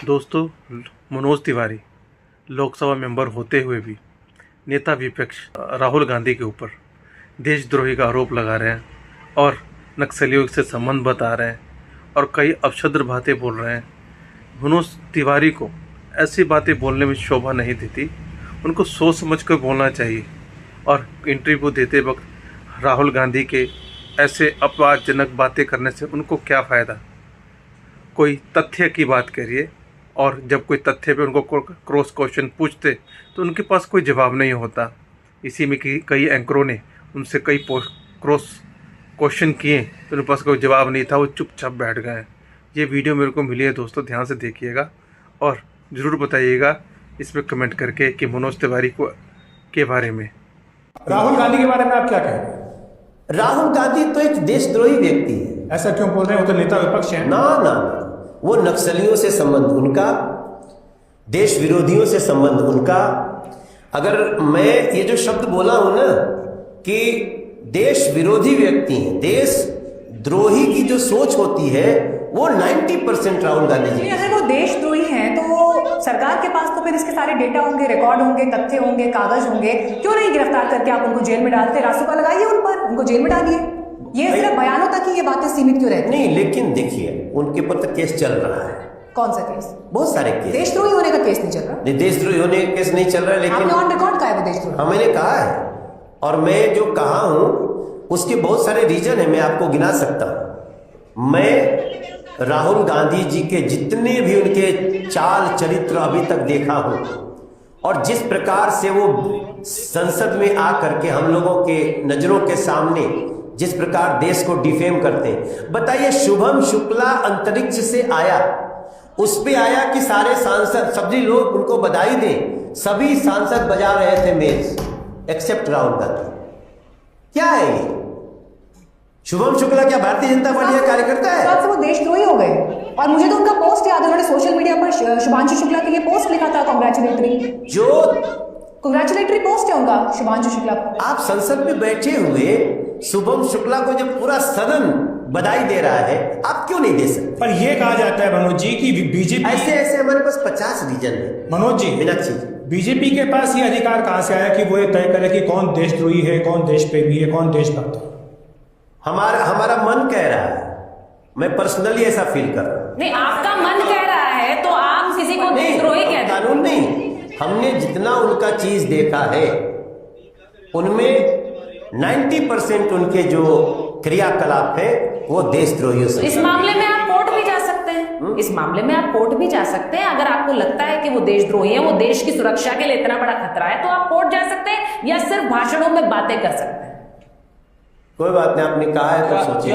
दोस्तों, मनोज तिवारी लोकसभा मेंबर होते हुए भी नेता विपक्ष राहुल गांधी के ऊपर देशद्रोही का आरोप लगा रहे हैं और नक्सलियों से संबंध बता रहे हैं और कई अपशब्द बातें बोल रहे हैं। मनोज तिवारी को ऐसी बातें बोलने में शोभा नहीं देती। उनको सोच समझ कर बोलना चाहिए और इंटरव्यू देते वक्त राहुल गांधी के ऐसे अपवादजनक बातें करने से उनको क्या फ़ायदा। कोई तथ्य की बात करिए और जब कोई तथ्य पे उनको क्रॉस क्वेश्चन पूछते तो उनके पास कोई जवाब नहीं होता। इसी में कई एंकरों ने उनसे कई क्रॉस क्वेश्चन किए तो उनके पास कोई जवाब नहीं था, वो चुपचाप बैठ गए। ये वीडियो मेरे को मिली है दोस्तों, ध्यान से देखिएगा और ज़रूर बताइएगा इसमें कमेंट करके कि मनोज तिवारी को के बारे में। राहुल गांधी के बारे में आप क्या कह रहे हैं? राहुल गांधी तो एक देशद्रोही व्यक्ति है। ऐसा क्यों बोल रहे हैं? वो तो नेता विपक्ष है ना ना, वो नक्सलियों से संबंध उनका, देश विरोधियों से संबंध उनका। अगर मैं ये जो शब्द बोला हूं ना कि देश विरोधी व्यक्ति हैं, देश द्रोही की जो सोच होती है वो 90% राहुल गांधी जी। अगर वो देशद्रोही हैं तो सरकार के पास तो फिर इसके सारे डेटा होंगे, रिकॉर्ड होंगे, तथ्य होंगे, कागज होंगे। क्यों नहीं गिरफ्तार करके आप उनको जेल में डालते? रासुका लगाइए उन पर, उनको जेल में डालिए। ये सिर्फ बयानों तक ही ये बातें सीमित क्यों रहती? नहीं, लेकिन देखिए उनके ऊपर तो केस चल रहा है। कौन सा केस? बहुत सारे केस। देशद्रोही होने का केस नहीं चल रहा। नहीं, देशद्रोही होने का केस नहीं चल रहा है, लेकिन आपने ऑन रिकॉर्ड कहा है वो देशद्रोही। हाँ, मैंने कहा है और मैं जो कहा हूं उसके बहुत सारे रीजन है, मैं आपको गिना सकता हूं। मैं राहुल गांधी जी के जितने भी उनके चाल चरित्र अभी तक देखा हूं और जिस प्रकार से वो संसद में आकर के हम लोगों के नजरों के सामने जिस प्रकार देश को डिफेम करते हैं। बताइए, शुभम शुक्ला अंतरिक्ष से आया, उस पे आया कि सारे सांसद, सभी लोग उनको बधाई दें, सभी सांसद बजा रहे थे मेज एक्सेप्ट राहुल गांधी। क्या है ये? शुभम शुक्ला क्या भारतीय जनता पार्टी का कार्यकर्ता है? तो वो देशद्रोही हो गए। और मुझे तो उनका पोस्ट याद है, उन्होंने सोशल मीडिया पर शुभांशु शुक्ला के लिए पोस्ट लिखा था, कंग्रेचुलेटरी पोस्ट है उनका शुभांशु शुक्ला। आप संसद में बैठे हुए शुभम शुक्ला को जब पूरा सदन बधाई दे रहा है, आप क्यों नहीं दे सकते? पर यह कहा जाता है मनोज जी कि बीजेपी ऐसे हमारे पास 50 रीजन है। मनोज जी, मीनाक्षी, बीजेपी के पास ये अधिकार कहां से आया कि वो ये तय करे कि कौन देशद्रोही है, कौन देश प्रेमी है, कौन देशभक्त है? हमारा मन कह रहा है। मैं पर्सनली ऐसा फील कर रहा हूं। नहीं, आपका मन कह रहा है तो आप किसी को देशद्रोही कहते हैं? कानून नहीं, हमने जितना उनका चीज देखा है उनमें 90% उनके जो क्रियाकलाप है वो देशद्रोहियों से। इस मामले में आप कोर्ट भी जा सकते हैं। इस मामले में आप कोर्ट भी जा सकते हैं। अगर आपको लगता है कि वो देशद्रोही है, वो देश की सुरक्षा के लिए इतना बड़ा खतरा है, तो आप कोर्ट जा सकते हैं या सिर्फ भाषणों में बातें कर सकते हैं। कोई बात नहीं, आपने कहा है तो सोचिए।